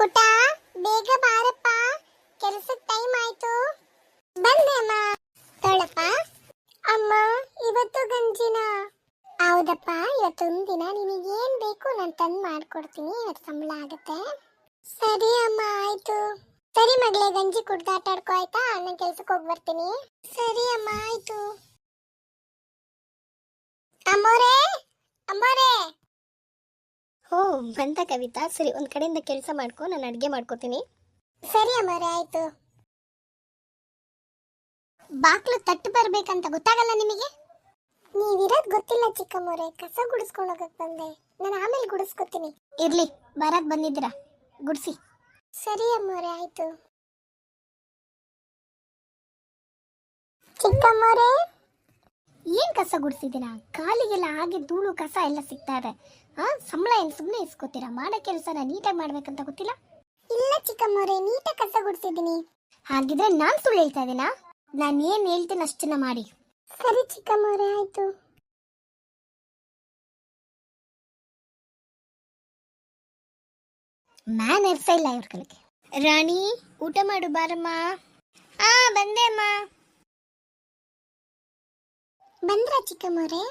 ಪುಟ, ಬೇಗ ಬಾರಪ್ಪ, ಕೆಲಸಕ್ಕೆ ಟೈಮ್ ಆಯ್ತು. ಬಂದೆ ಅಮ್ಮ. ತೊಳಪ್ಪ. ಅಮ್ಮ, ಇವತ್ತು ಗಂಜಿನ? ಹೌದಪ್ಪ, ಇವತ್ತೊಂದು ದಿನ ನಿನಗೆ ಏನ್ ಬೇಕು ನಾನು ತಂದು ಮಾಡ್ಕೊಡ್ತೀನಿ. ಇವತ್ತು ಸಂಬಳ ಆಗುತ್ತೆ. ಸರಿ ಅಮ್ಮ, ಆಯ್ತು. ಸರಿ ಮಗಳೇ, ಗಂಜಿ ಕುಡ್ದು ಆಟ ಆಡ್ಕೋ ಆಯ್ತಾ? ನಾನು ಕೆಲ್ಸಕ್ಕೆ ಹೋಗಿ ಬರ್ತೀನಿ. ಸರಿ ಅಮ್ಮ, ಆಯ್ತು. ಅಮ್ಮೋರೇ, ಅಮ್ಮೋರೇ. ಓ, ಬಂತ ಕವಿತಾ. ಸರಿ, ಒಂದ್ ಕಡೆಯಿಂದ ಕೆಲಸ ಮಾಡ್ಕೊ, ನಾನು ಅಡ್ಗೆ ಮಾಡ್ಕೋತೀನಿ. ಸರಿ ಅಮ್ಮೋರೇ, ಆಯ್ತು. ಬಾಕ್ಲು ತಟ್ಟು ಬರ್ಬೇಕಂತ ಗೊತ್ತಾಗಲ್ಲ ನಿಮಗೆ? ನೀವಿರೋದ್ ಗೊತ್ತಿಲ್ಲ ಚಿಕ್ಕಮ್ಮೋರೆ. ಕಸ ಗುಡಿಸ್ಕೊಂಡು ಹೋಗಕ್ ಬಂದೆ. ನಾನು ಆಮೇಲೆ ಗುಡಿಸ್ಕೊತೀನಿ. ಇರ್ಲಿ, ಬರಕ್ ಬಂದಿದ್ದೀರಾ, ಗುಡ್ಸಿ. ಸರಿ ಅಮ್ಮೋರೆ, ಆಯ್ತು. ಚಿಕ್ಕಮ್ಮೋರೆ, ಏನ್ ಕಸ ಗುಡ್ಸಿದ್ದೀರಾ? ಕಾಲಿಗೆಲ್ಲ ಹಾಗೆ ಧೂಳು ಕಸ ಎಲ್ಲ ಸಿಗ್ತಾ ಇದೆ. ಸಂಬಳ ಏನ್ ಸುಮ್ಮನೆ ಇಸ್ಕೋತೀರಾ? ಮಾಡೋ ಕೆಲಸನ ನೀಟಾಗಿ ಮಾಡ್ಬೇಕಂತ ಗೊತ್ತಿಲ್ಲ? ಇಲ್ಲ ಚಿಕ್ಕಮ್ಮೋರೆ, ನೀಟಾಗಿ ಕಸ ಗುಡಿಸಿದ್ದೀನಿ. ಹಾಗಿದ್ರೆ ನಾನ್ ಸುಳ್ಳು ಹೇಳ್ತಾ ಇದೀನಾ? ನಾನು ಏನ್ ಹೇಳ್ತೀನಿ ಅಷ್ಟನ್ನ ಮಾಡಿ. ಸರಿ ಚಿಕ್ಕಮ್ಮೋರೆ, ಆಯ್ತು. ಮ್ಯಾನರ್ಸ ಇಲ್ಲ ಇವ್ರ ಕಲಿಗೆ. ರಾಣಿ, ಊಟ ಮಾಡು ಬಾರಮ್ಮ. ಬಂದೆ ಅಮ್ಮ. ಬಂದ್ರ ಚಿಕ್ಕಮ್ಮೋರೆ?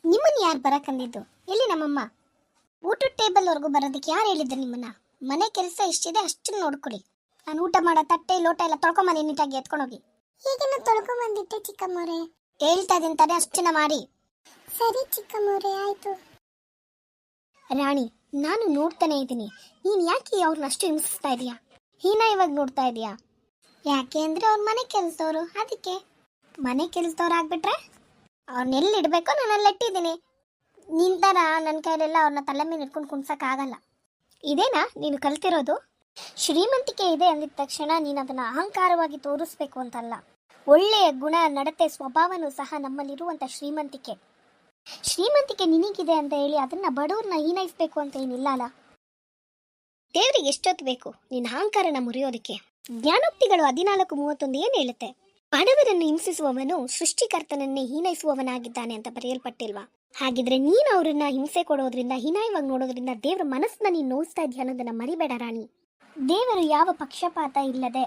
ನಿಮ್ಮನ್ನ ಯಾರು ಬರಕಂದಿದ್ದು? ಎಲ್ಲಿ ನಮ್ಮಮ್ಮ? ಊಟದ ಟೇಬಲ್ ವರ್ಗು ಬರೋದಕ್ಕೆ ಯಾರು ಹೇಳಿದ್ರು ನಿಮ್ಮನ್ನ? ಮನೆ ಕೆಲಸ ಎಷ್ಟಿದೆ ಅಷ್ಟನ್ನ ನೋಡ್ಕೊಳ್ಳಿ. ನಾನು ಊಟ ಮಾಡೋ ತಟ್ಟೆ ಲೋಟ ಎಲ್ಲ ತೊಳ್ಕೊಂಬಂದು ನೀಟಾಗಿ ಎತ್ಕೊಂಡೋಗಿ. ಈಗಿನ ತೊಳ್ಕೊಂಡ್ ಬಂದಿಟ್ಟೆ ಚಿಕ್ಕಮ್ಮೋರೆ. ಹೇಳ್ತಾ ಇದೀನಿ ತಾನೆ, ಅಷ್ಟನ್ನ ಮಾಡಿ. ಸರಿ ಚಿಕ್ಕಮ್ಮೋರೆ, ಆಯ್ತು. ರಾಣಿ, ನಾನು ನೋಡ್ತಾನೆ ಇದ್ದೀನಿ. ನೀನ್ ಯಾಕೆ ಅವ್ರನ್ನ ಅಷ್ಟು ಹಿಂಸಿಸ್ತಾ ಇದೀಯಾ? ಇವಾಗ ನೋಡ್ತಾ ಇದೀಯಾ? ಯಾಕೆ ಅಂದ್ರೆ ಅವ್ರ ಮನೆ ಕೆಲಸದವರು. ಅದಕ್ಕೆ ಮನೆ ಕೆಲಸದವ್ರು ಆಗ್ಬಿಟ್ರೆ ಅವ್ರನ್ನೆಲ್ಲಿ ಇಡ್ಬೇಕೋ ನಾನು ಅಲ್ಲಿ ಇಟ್ಟಿದ್ದೀನಿ. ನಿಂತರ ನನ್ನ ಕೈಲೆಲ್ಲ ಅವ್ರನ್ನ ತಲೆ ಮೇಲೆ ಇಟ್ಕೊಂಡು ಕುಣ್ಸಕ್ಕಾಗಲ್ಲ. ಇದೇನಾ ನೀನು ಕಲ್ತಿರೋದು? ಶ್ರೀಮಂತಿಕೆ ಇದೆ ಅಂದಿದ ತಕ್ಷಣ ನೀನು ಅದನ್ನು ಅಹಂಕಾರವಾಗಿ ತೋರಿಸ್ಬೇಕು ಅಂತಲ್ಲ. ಒಳ್ಳೆಯ ಗುಣ, ನಡತೆ, ಸ್ವಭಾವನೂ ಸಹ ನಮ್ಮಲ್ಲಿರುವಂಥ ಶ್ರೀಮಂತಿಕೆ. ಶ್ರೀಮಂತಿಕೆ ನಿನಗಿದೆ ಅಂತ ಹೇಳಿ ಅದನ್ನ ಬಡವ್ರನ್ನ ಹೀನೈಸ್ಬೇಕು ಅಂತ ಏನಿಲ್ಲ ಅಲ್ಲ. ದೇವ್ರಿಗೆ ಎಷ್ಟೊತ್ತು ಬೇಕು ನಿನ್ನ ಅಹಂಕಾರನ ಮುರಿಯೋದಕ್ಕೆ? ಜ್ಞಾನೋಕ್ತಿಗಳು 14:31 ಏನು ಹೇಳುತ್ತೆ? ಬಡವರನ್ನು ಹಿಂಸಿಸುವವನು ಸೃಷ್ಟಿಕರ್ತನನ್ನೇ ಹೀನೈಸುವವನಾಗಿದ್ದಾನೆ ಅಂತ ಬರೆಯಲ್ಪಟ್ಟಿಲ್ವಾ? ಹಾಗಿದ್ರೆ ನೀನು ಅವರನ್ನ ಹಿಂಸೆ ಕೊಡೋದ್ರಿಂದ, ಹೀನಾಯವಾಗಿ ನೋಡೋದ್ರಿಂದ ದೇವರ ಮನಸ್ಸನ್ನ ನೀನು ನೋಯಿಸ್ತಾ ಇದೆಯಾ ಅನ್ನೋದನ್ನ ಮರಿಬೇಡ ರಾಣಿ. ದೇವರು ಯಾವ ಪಕ್ಷಪಾತ ಇಲ್ಲದೆ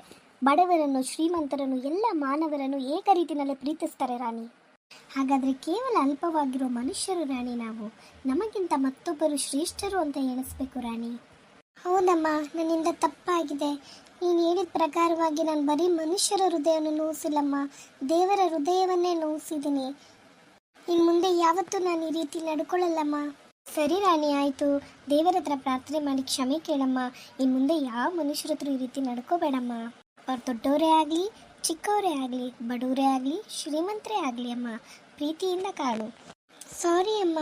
ಬಡವರನ್ನು, ಶ್ರೀಮಂತರನ್ನು, ಎಲ್ಲ ಮಾನವರನ್ನು ಏಕ ರೀತಿಯಲ್ಲೇ ಪ್ರೀತಿಸ್ತಾರೆ ರಾಣಿ. ಹಾಗಾದ್ರೆ ಕೇವಲ ಅಲ್ಪವಾಗಿರೋ ಮನುಷ್ಯರು ರಾಣಿ ನಾವು. ನಮಗಿಂತ ಮತ್ತೊಬ್ಬರು ಶ್ರೇಷ್ಠರು ಅಂತ ಎಣಿಸ್ಬೇಕು ರಾಣಿ. ಹೌದಮ್ಮ, ನನ್ನಿಂದ ತಪ್ಪಾಗಿದೆ. ನೀನು ಹೇಳಿದ ಪ್ರಕಾರವಾಗಿ ನಾನು ಬರೀ ಮನುಷ್ಯರ ಹೃದಯವನ್ನು ನೋಯಿಸಿಲ್ಲಮ್ಮ, ದೇವರ ಹೃದಯವನ್ನೇ ನೋಯಿಸಿದ್ದೀನಿ. ಇನ್ನು ಮುಂದೆ ಯಾವತ್ತೂ ನಾನು ಈ ರೀತಿ ನಡ್ಕೊಳ್ಳಲ್ಲಮ್ಮ. ಸರಿ ರಾಣಿ, ಆಯಿತು. ದೇವರ ಹತ್ರ ಪ್ರಾರ್ಥನೆ ಮಾಡಿ ಕ್ಷಮೆ ಕೇಳಮ್ಮ. ಇನ್ನು ಮುಂದೆ ಯಾವ ಮನುಷ್ಯರ ಹತ್ರ ಈ ರೀತಿ ನಡ್ಕೋಬೇಡಮ್ಮ. ಅವ್ರು ದೊಡ್ಡವರೇ ಆಗಲಿ, ಚಿಕ್ಕವರೇ ಆಗಲಿ, ಬಡವರೇ ಆಗಲಿ, ಶ್ರೀಮಂತರೇ ಆಗಲಿ ಅಮ್ಮ, ಪ್ರೀತಿಯಿಂದ ಕಾಣು. ಸಾರಿ ಅಮ್ಮ.